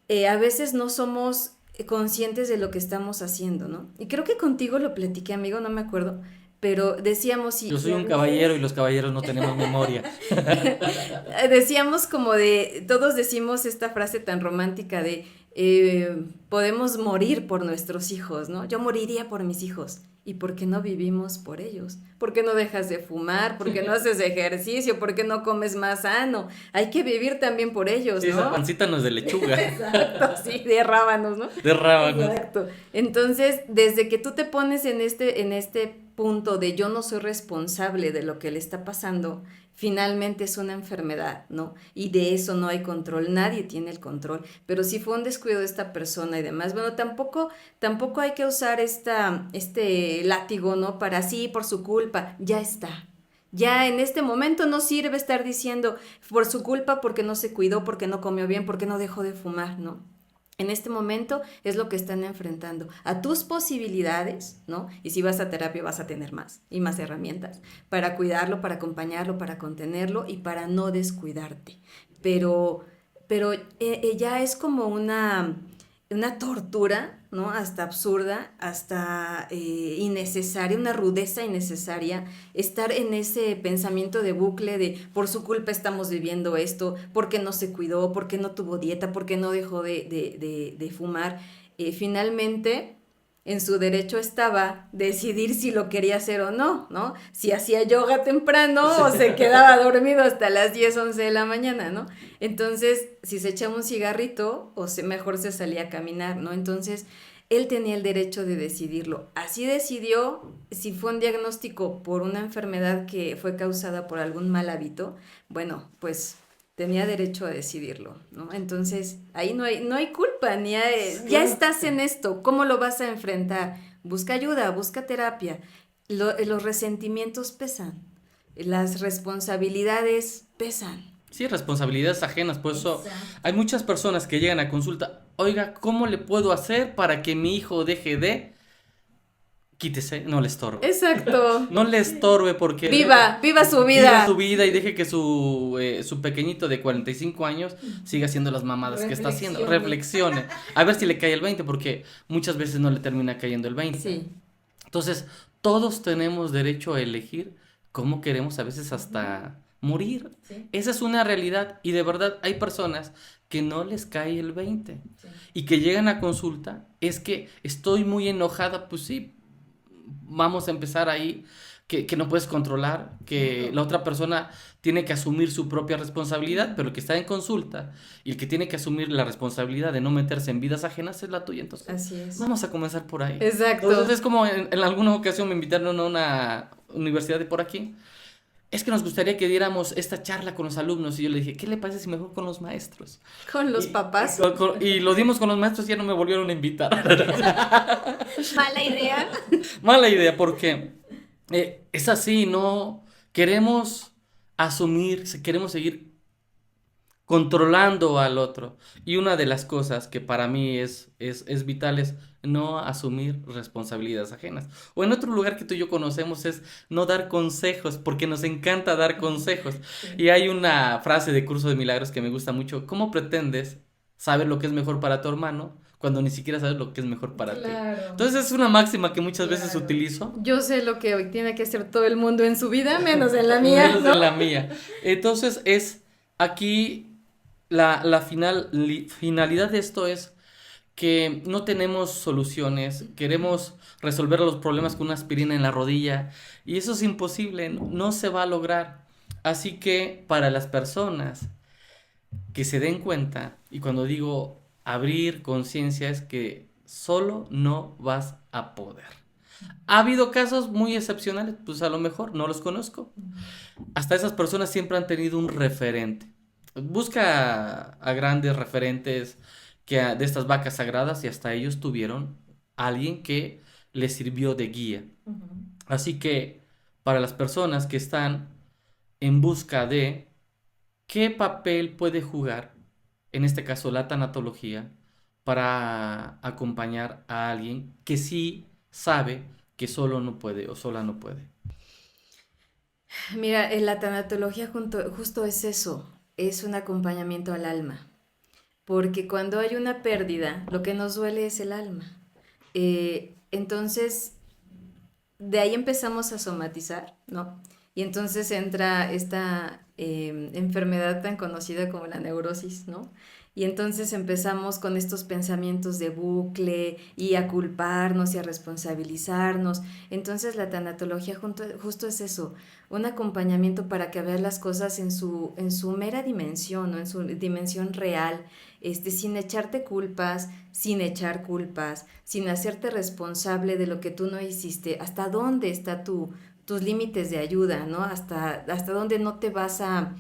a veces no somos conscientes de lo que estamos haciendo, ¿no? Y creo que contigo lo platiqué, amigo, no me acuerdo, pero decíamos... Yo soy un caballero y los caballeros no tenemos memoria. Decíamos como todos decimos esta frase tan romántica de podemos morir por nuestros hijos, ¿no? Yo moriría por mis hijos. ¿Y por qué no vivimos por ellos? ¿Por qué no dejas de fumar? ¿Por qué no haces ejercicio? ¿Por qué no comes más sano? Hay que vivir también por ellos, sí, ¿no? Esa pancita no es de lechuga. Exacto, sí, de rábanos, ¿no? De rábanos. Exacto. Entonces, desde que tú te pones en este punto de yo no soy responsable de lo que le está pasando, finalmente es una enfermedad, ¿no? Y de eso no hay control, nadie tiene el control, pero si fue un descuido de esta persona y demás, bueno, tampoco hay que usar este látigo, ¿no? Para sí, por su culpa, ya está. Ya en este momento no sirve estar diciendo por su culpa, porque no se cuidó, porque no comió bien, porque no dejó de fumar, ¿no? En este momento es lo que están enfrentando, a tus posibilidades, ¿no? Y si vas a terapia vas a tener más y más herramientas para cuidarlo, para acompañarlo, para contenerlo y para no descuidarte. Pero ya es como una tortura, ¿no? Hasta absurda, hasta innecesaria, una rudeza innecesaria, estar en ese pensamiento de bucle de por su culpa estamos viviendo esto, porque no se cuidó, porque no tuvo dieta, porque no dejó de fumar. Finalmente, en su derecho estaba decidir si lo quería hacer o no, ¿no? Si hacía yoga temprano o se quedaba dormido hasta las 10, 11 de la mañana, ¿no? Entonces, si se echaba un cigarrito o mejor se salía a caminar, ¿no? Entonces, él tenía el derecho de decidirlo. Así decidió. Si fue un diagnóstico por una enfermedad que fue causada por algún mal hábito, bueno, pues tenía derecho a decidirlo, ¿no? Entonces, ahí no hay culpa, ya estás en esto, ¿cómo lo vas a enfrentar? Busca ayuda, busca terapia. Los resentimientos pesan, las responsabilidades pesan. Sí, responsabilidades ajenas, por eso hay muchas personas que llegan a consulta, oiga, ¿cómo le puedo hacer para que mi hijo deje de...? Quítese, no le estorbe. Exacto. No le estorbe porque... Viva su vida. Viva su vida y deje que su pequeñito de 45 años siga haciendo las mamadas que está haciendo. Reflexione. A ver si le cae el 20, porque muchas veces no le termina cayendo el 20. Sí. Entonces, todos tenemos derecho a elegir cómo queremos a veces hasta morir. Sí. Esa es una realidad y de verdad hay personas que no les cae el 20 y que llegan a consulta, es que estoy muy enojada, pues sí, vamos a empezar ahí, que no puedes controlar, que la otra persona tiene que asumir su propia responsabilidad, pero el que está en consulta y el que tiene que asumir la responsabilidad de no meterse en vidas ajenas es la tuya. Entonces, así es. Vamos a comenzar por ahí. Exacto. Entonces es como en alguna ocasión me invitaron a una universidad de por aquí. Es que nos gustaría que diéramos esta charla con los alumnos. Y yo le dije, ¿qué le parece si mejor con los maestros? Con los papás. Y lo dimos con los maestros y ya no me volvieron a invitar. Mala idea. Mala idea, porque es así, ¿no? Queremos asumir, queremos seguir controlando al otro. Y una de las cosas que para mí es vital es no asumir responsabilidades ajenas. O en otro lugar que tú y yo conocemos es no dar consejos, porque nos encanta dar consejos. Sí. Y hay una frase de Curso de Milagros que me gusta mucho. ¿Cómo pretendes saber lo que es mejor para tu hermano cuando ni siquiera sabes lo que es mejor para ti? Entonces es una máxima que muchas veces utilizo. Yo sé lo que hoy tiene que hacer todo el mundo en su vida, menos en la mía. Menos en la mía. Entonces es aquí la finalidad de esto es que no tenemos soluciones, queremos resolver los problemas con una aspirina en la rodilla y eso es imposible, no se va a lograr. Así que para las personas que se den cuenta, y cuando digo abrir conciencia es que solo no vas a poder. Ha habido casos muy excepcionales, pues a lo mejor no los conozco. Hasta esas personas siempre han tenido un referente. Busca a grandes referentes de estas vacas sagradas y hasta ellos tuvieron alguien que les sirvió de guía. Así que para las personas que están en busca de qué papel puede jugar, en este caso la tanatología, para acompañar a alguien que sí sabe que solo no puede o sola no puede. Mira, en la tanatología justo es eso, es un acompañamiento al alma, porque cuando hay una pérdida, lo que nos duele es el alma. Entonces, de ahí empezamos a somatizar, ¿no? Y entonces entra esta enfermedad tan conocida como la neurosis, ¿no? Y entonces empezamos con estos pensamientos de bucle y a culparnos y a responsabilizarnos. Entonces la tanatología justo es eso, un acompañamiento para que veas las cosas en su mera dimensión, ¿no? En su dimensión real, sin echarte culpas, sin echar culpas, sin hacerte responsable de lo que tú no hiciste, hasta dónde está tus límites de ayuda, ¿no? Hasta dónde no te vas a,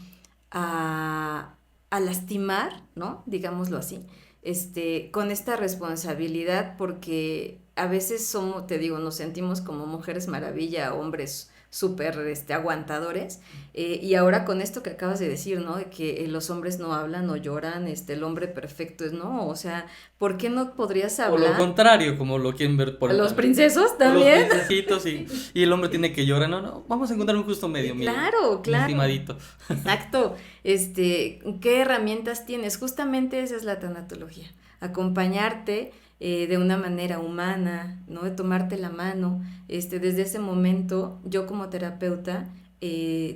a lastimar, ¿no? Digámoslo así, con esta responsabilidad, porque a veces somos, te digo, nos sentimos como mujeres maravilla, hombres súper aguantadores, y ahora con esto que acabas de decir, ¿no? De que los hombres no hablan o lloran, el hombre perfecto es, ¿no? O sea, ¿por qué no podrías O lo hablar? contrario, como lo quieren ver por Los princesos también. Los princesitos y el hombre tiene que llorar. No, no, vamos a encontrar un justo medio, Claro, mi claro. estimadito. Exacto. ¿Qué herramientas tienes? Justamente esa es la tanatología. Acompañarte de una manera humana, ¿no? De tomarte la mano. Desde ese momento, yo como terapeuta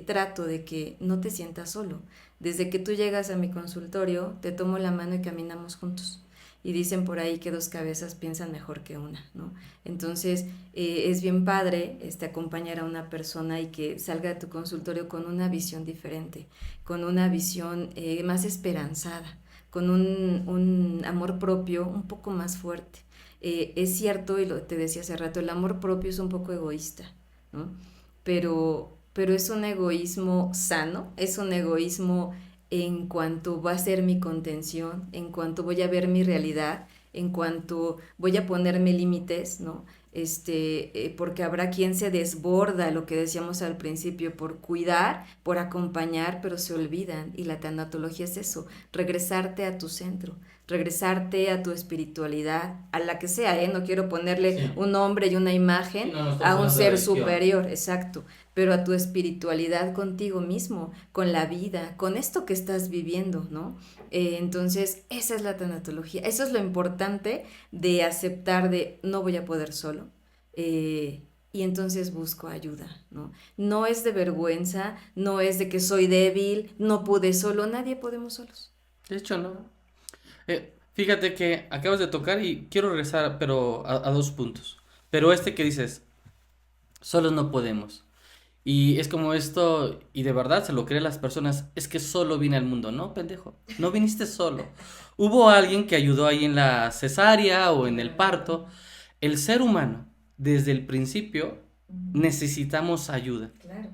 trato de que no te sientas solo. Desde que tú llegas a mi consultorio, te tomo la mano y caminamos juntos. Y dicen por ahí que dos cabezas piensan mejor que una, ¿no? Entonces, es bien padre acompañar a una persona y que salga de tu consultorio con una visión diferente, con una visión más esperanzada, con un amor propio un poco más fuerte. Es cierto, y te decía hace rato, el amor propio es un poco egoísta, ¿no? Pero es un egoísmo sano, es un egoísmo en cuanto va a ser mi contención, en cuanto voy a ver mi realidad, en cuanto voy a ponerme límites, ¿no? Porque habrá quien se desborda, lo que decíamos al principio, por cuidar, por acompañar, pero se olvidan. Y la tanatología es eso, regresarte a tu centro, regresarte a tu espiritualidad, a la que sea, ¿eh? No quiero ponerle Sí. un nombre y una imagen Sí, no, no estamos a un hablando de ser religión. superior, exacto, pero a tu espiritualidad contigo mismo, con la vida, con esto que estás viviendo, ¿no? Entonces, esa es la tanatología, eso es lo importante de aceptar de no voy a poder solo, y entonces busco ayuda, ¿no? No es de vergüenza, no es de que soy débil, no pude solo, nadie podemos solos. De hecho, no. Fíjate que acabas de tocar y quiero regresar, pero a dos puntos. Pero que dices, solos no podemos. Y es como esto, y de verdad se lo creen las personas, es que solo vine al mundo. No, pendejo, no viniste solo. Hubo alguien que ayudó ahí en la cesárea o en el parto. El ser humano, desde el principio, necesitamos ayuda. Claro.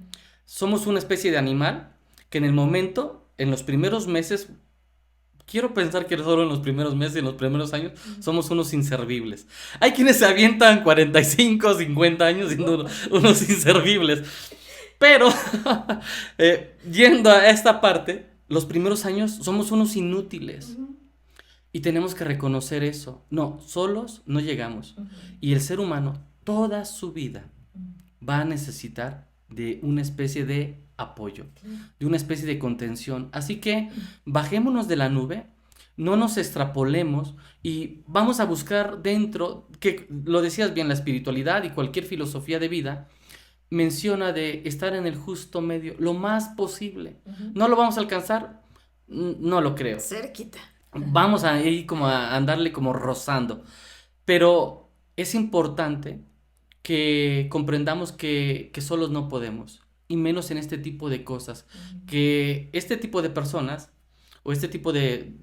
Somos una especie de animal que en el momento, en los primeros meses, quiero pensar que solo en los primeros meses y en los primeros años somos unos inservibles. Hay quienes se avientan 45, 50 años siendo unos inservibles. Pero, yendo a esta parte, los primeros años somos unos inútiles. Y tenemos que reconocer eso. No, solos no llegamos. Y el ser humano, toda su vida, va a necesitar de una especie de apoyo, de una especie de contención. Así que bajémonos de la nube, no nos extrapolemos y vamos a buscar dentro, que lo decías bien, la espiritualidad y cualquier filosofía de vida menciona de estar en el justo medio lo más posible. ¿No lo vamos a alcanzar? No lo creo. Cerquita. Vamos a ir como a andarle como rozando. Pero es importante que comprendamos que solos no podemos. Y menos en este tipo de cosas. Que este tipo de personas, o este tipo de,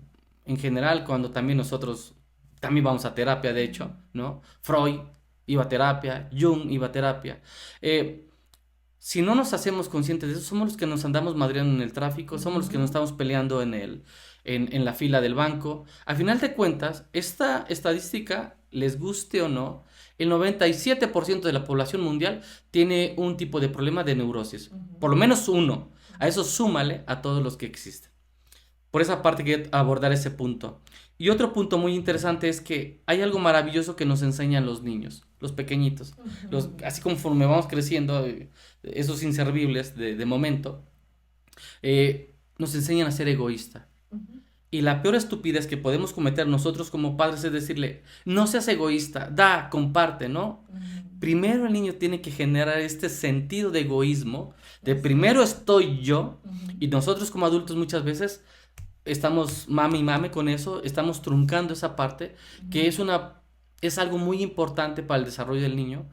en general, cuando también nosotros, también vamos a terapia, de hecho, ¿no? Freud iba a terapia, Jung iba a terapia. Si no nos hacemos conscientes de eso, somos los que nos andamos madreando en el tráfico, somos los que nos estamos peleando en la fila del banco. Al final de cuentas, esta estadística, les guste o no, el 97% de la población mundial tiene un tipo de problema de neurosis, por lo menos uno. A eso súmale a todos los que existen. Por esa parte quería abordar ese punto. Y otro punto muy interesante es que hay algo maravilloso que nos enseñan los niños, los pequeñitos. Así conforme vamos creciendo, esos inservibles de momento, nos enseñan a ser egoísta. Y la peor estupidez que podemos cometer nosotros como padres es decirle, no seas egoísta, da, comparte, ¿no? Primero el niño tiene que generar este sentido de egoísmo, de primero estoy yo, y nosotros como adultos muchas veces estamos mame y mame con eso, estamos truncando esa parte, que es algo muy importante para el desarrollo del niño,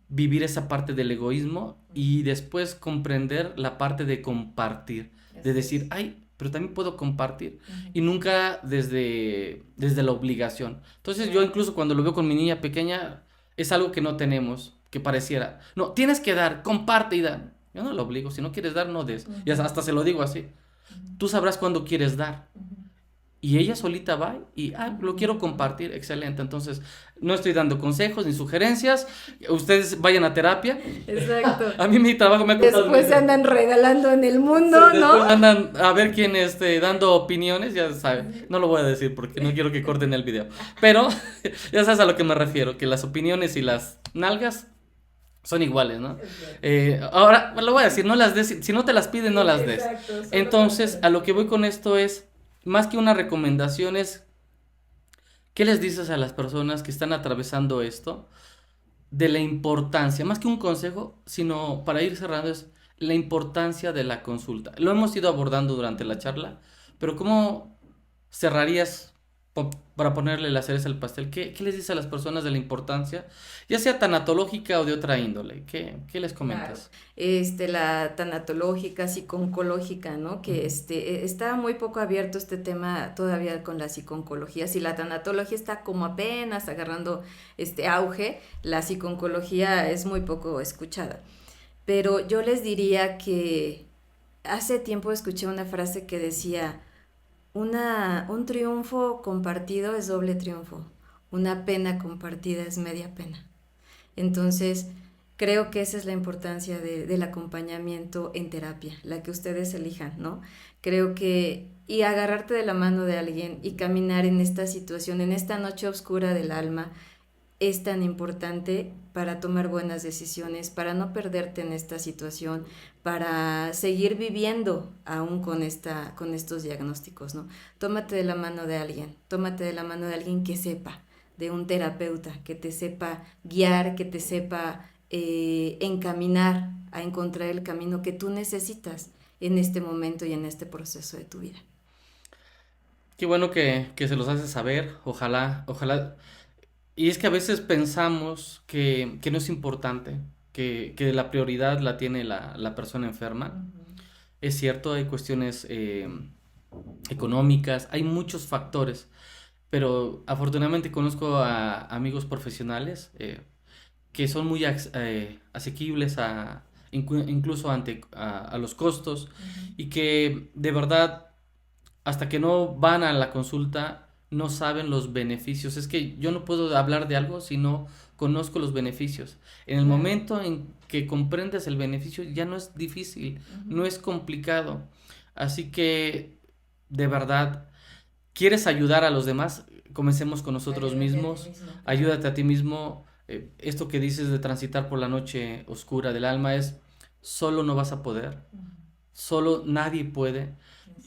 vivir esa parte del egoísmo y después comprender la parte de compartir, de decir, ay, pero también puedo compartir, y nunca desde la obligación. Entonces yo incluso cuando lo veo con mi niña pequeña, es algo que no tenemos, que pareciera, no, tienes que dar, comparte y da. Yo no lo obligo, si no quieres dar, no des. Y hasta se lo digo así. Tú sabrás cuándo quieres dar. Y ella solita va y, lo quiero compartir, excelente. Entonces, no estoy dando consejos ni sugerencias. Ustedes vayan a terapia. Exacto. A mí mi trabajo me ha costado. Después se andan regalando en el mundo, sí, ¿no? Después andan a ver quién dando opiniones, ya saben. No lo voy a decir porque no quiero que corten el video. Pero, ya sabes a lo que me refiero, que las opiniones y las nalgas son iguales, ¿no? Ahora, lo voy a decir, no las des, si no te las piden, no las des. Exacto, Entonces, a lo que voy con esto es, más que una recomendación es, ¿qué les dices a las personas que están atravesando esto? De la importancia, más que un consejo, sino para ir cerrando es la importancia de la consulta. Lo hemos ido abordando durante la charla, pero ¿cómo cerrarías para ponerle la cereza al pastel? ¿Qué les dices a las personas de la importancia, ya sea tanatológica o de otra índole? ¿Qué les comentas? Claro. La tanatológica, psiconcológica, ¿no? Que está muy poco abierto este tema todavía con la psiconcología. Si la tanatología está como apenas agarrando auge, la psiconcología es muy poco escuchada. Pero yo les diría que hace tiempo escuché una frase que decía: un triunfo compartido es doble triunfo, una pena compartida es media pena. Entonces, creo que esa es la importancia del acompañamiento en terapia, la que ustedes elijan, ¿no? Creo que, y agarrarte de la mano de alguien y caminar en esta situación, en esta noche oscura del alma, es tan importante para tomar buenas decisiones, para no perderte en esta situación, para seguir viviendo aún con estos diagnósticos, ¿no? Tómate de la mano de alguien que sepa, de un terapeuta, que te sepa guiar, que te sepa encaminar a encontrar el camino que tú necesitas en este momento y en este proceso de tu vida. Qué bueno que se los hace saber, ojalá. Y es que a veces pensamos que no es importante, que la prioridad la tiene la persona enferma. Es cierto, hay cuestiones económicas, hay muchos factores, pero afortunadamente conozco a amigos profesionales que son muy asequibles incluso a los costos, y que de verdad, hasta que no van a la consulta, no saben los beneficios. Es que yo no puedo hablar de algo si no conozco los beneficios. En el momento en que comprendes el beneficio, ya no es difícil, no es complicado. Así que, de verdad, ¿quieres ayudar a los demás? Comencemos con nosotros mismos. Ayúdate a ti mismo. Esto que dices de transitar por la noche oscura del alma es, solo no vas a poder. Solo nadie puede.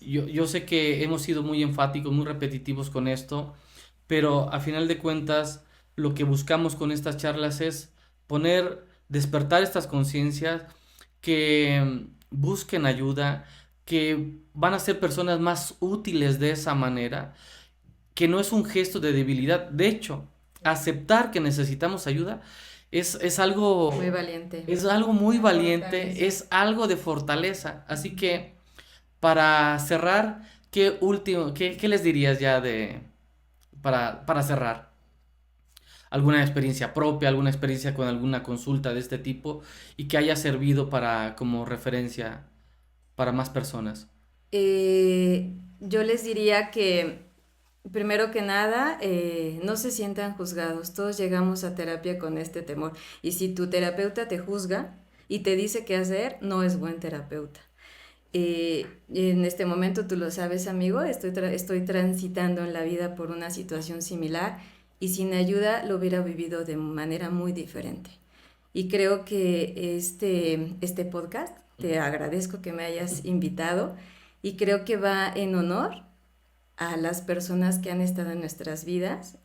Yo sé que hemos sido muy enfáticos, muy repetitivos con esto, pero a final de cuentas lo que buscamos con estas charlas es despertar estas conciencias, que busquen ayuda, que van a ser personas más útiles de esa manera, que no es un gesto de debilidad. De hecho, aceptar que necesitamos ayuda es algo muy valiente. Es algo muy valiente, es algo de fortaleza. Así que, para cerrar, ¿qué les dirías ya para cerrar? alguna experiencia propia, alguna experiencia con alguna consulta de este tipo y que haya servido para como referencia para más personas. Yo les diría que, primero que nada, no se sientan juzgados. Todos llegamos a terapia con este temor. Y si tu terapeuta te juzga y te dice qué hacer, no es buen terapeuta. En este momento, tú lo sabes, amigo, estoy transitando en la vida por una situación similar y sin ayuda lo hubiera vivido de manera muy diferente. Y creo que este podcast, te agradezco que me hayas invitado y creo que va en honor a las personas que han estado en nuestras vidas,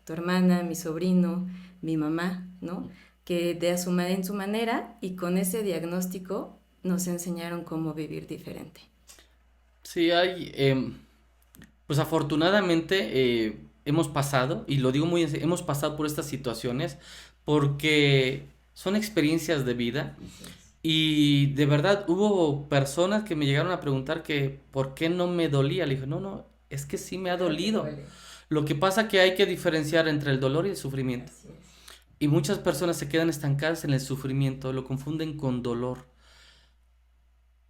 tu hermana, mi sobrino, mi mamá, ¿no? Que en su manera y con ese diagnóstico nos enseñaron cómo vivir diferente. Sí, pues afortunadamente hemos pasado, y lo digo muy en serio, hemos pasado por estas situaciones porque son experiencias de vida y de verdad hubo personas que me llegaron a preguntar que por qué no me dolía. Le dije, no, no, es que sí me ha dolido. Lo que pasa que hay que diferenciar entre el dolor y el sufrimiento. Y muchas personas se quedan estancadas en el sufrimiento, lo confunden con dolor.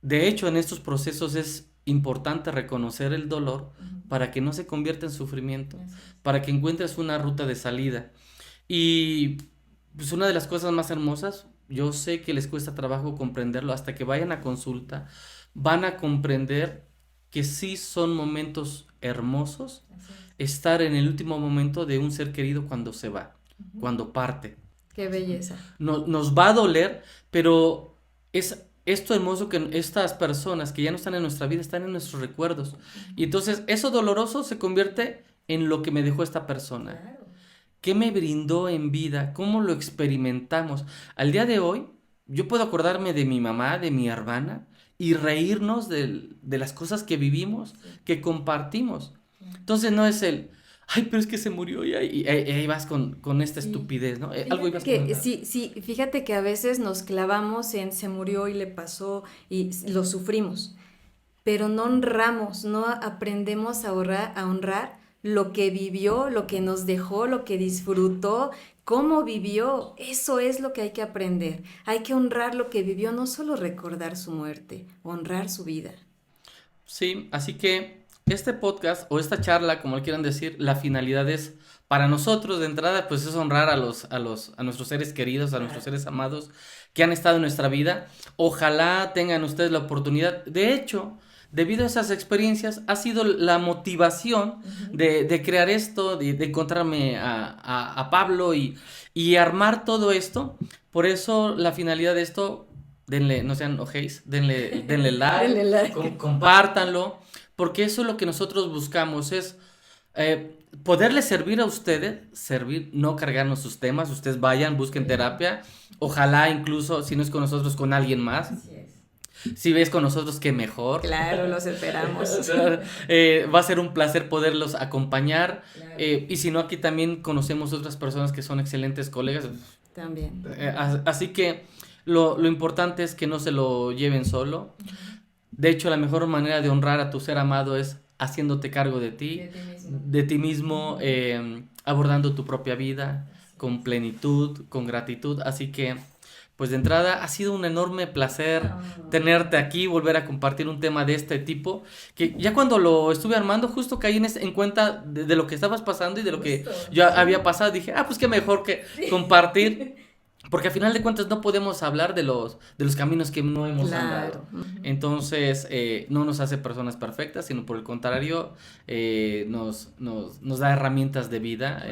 De hecho, en estos procesos es importante reconocer el dolor para que no se convierta en sufrimiento, para que encuentres una ruta de salida. Y pues una de las cosas más hermosas, yo sé que les cuesta trabajo comprenderlo, hasta que vayan a consulta, van a comprender que sí son momentos hermosos estar en el último momento de un ser querido cuando se va, cuando parte. Qué belleza. Nos va a doler, pero es esto hermoso que estas personas que ya no están en nuestra vida están en nuestros recuerdos. Y entonces eso doloroso se convierte en lo que me dejó esta persona. Claro. ¿Qué me brindó en vida? ¿Cómo lo experimentamos? Al día de hoy, yo puedo acordarme de mi mamá, de mi hermana, y reírnos de las cosas que vivimos, que compartimos. Entonces no es ay, pero es que se murió y ahí vas con esta estupidez, ¿no? Algo ibas a comentar. Sí, fíjate que a veces nos clavamos en se murió y le pasó y lo sufrimos, pero no honramos, no aprendemos a honrar lo que vivió, lo que nos dejó, lo que disfrutó, cómo vivió. Eso es lo que hay que aprender. Hay que honrar lo que vivió, no solo recordar su muerte, honrar su vida. Sí, así que este podcast o esta charla, como le quieran decir, la finalidad es para nosotros de entrada, pues es honrar a nuestros seres queridos, a nuestros seres amados que han estado en nuestra vida. Ojalá tengan ustedes la oportunidad. De hecho, debido a esas experiencias, ha sido la motivación de crear esto, de encontrarme a Pablo y armar todo esto. Por eso la finalidad de esto, denle, no sean ojéis, denle like, Denle like. compártanlo, porque eso es lo que nosotros buscamos, es poderles servir a ustedes, servir, no cargarnos sus temas, ustedes vayan, busquen terapia, ojalá incluso, si no es con nosotros, con alguien más. Así es. Si ves con nosotros, qué mejor. Claro, los esperamos. Va a ser un placer poderlos acompañar. Claro. Y si no, aquí también conocemos otras personas que son excelentes colegas. También. Así que lo importante es que no se lo lleven solo. De hecho, la mejor manera de honrar a tu ser amado es haciéndote cargo de ti mismo, abordando tu propia vida con plenitud, con gratitud. Así que, pues de entrada, ha sido un enorme placer tenerte aquí, volver a compartir un tema de este tipo, que ya cuando lo estuve armando, justo caí en cuenta de lo que estabas pasando y de lo que yo había pasado. Dije, pues qué mejor que compartir. Porque al final de cuentas no podemos hablar de los caminos que no hemos andado. Entonces, no nos hace personas perfectas, sino por el contrario, nos da herramientas de vida,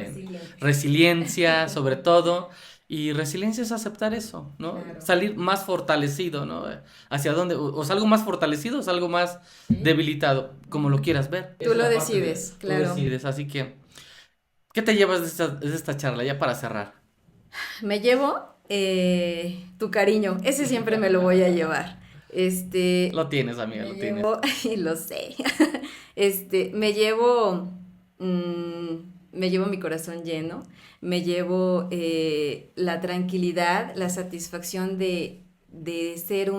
resiliencia sobre todo. Y resiliencia es aceptar eso, ¿no? Claro. Salir más fortalecido, ¿no? ¿Hacia dónde? O salgo más fortalecido o salgo más debilitado, como lo quieras ver. Tú lo decides, claro. Tú decides, así que, ¿qué te llevas de esta charla ya para cerrar? Me llevo tu cariño, ese siempre me lo voy a llevar. Lo tienes, amiga, lo tienes. Y lo sé. Me llevo mi corazón lleno, me llevo la tranquilidad, la satisfacción de ser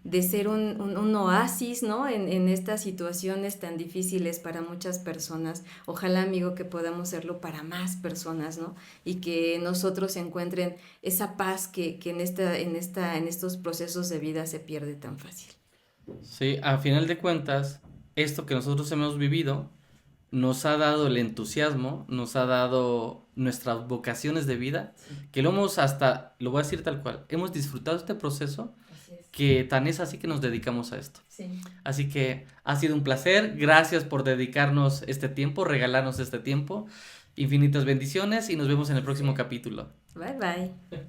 de ser un oasis, ¿no? En estas situaciones tan difíciles para muchas personas. Ojalá, amigo, que podamos serlo para más personas, ¿no? Y que nosotros encuentren esa paz que en estos procesos de vida se pierde tan fácil. Sí, a final de cuentas, esto que nosotros hemos vivido nos ha dado el entusiasmo, nos ha dado nuestras vocaciones de vida, que lo hemos hasta, lo voy a decir tal cual, hemos disfrutado este proceso, Así es. que tan es así que nos dedicamos a esto. Sí. Así que ha sido un placer, gracias por dedicarnos este tiempo, regalarnos este tiempo, infinitas bendiciones y nos vemos en el próximo capítulo. Bye bye.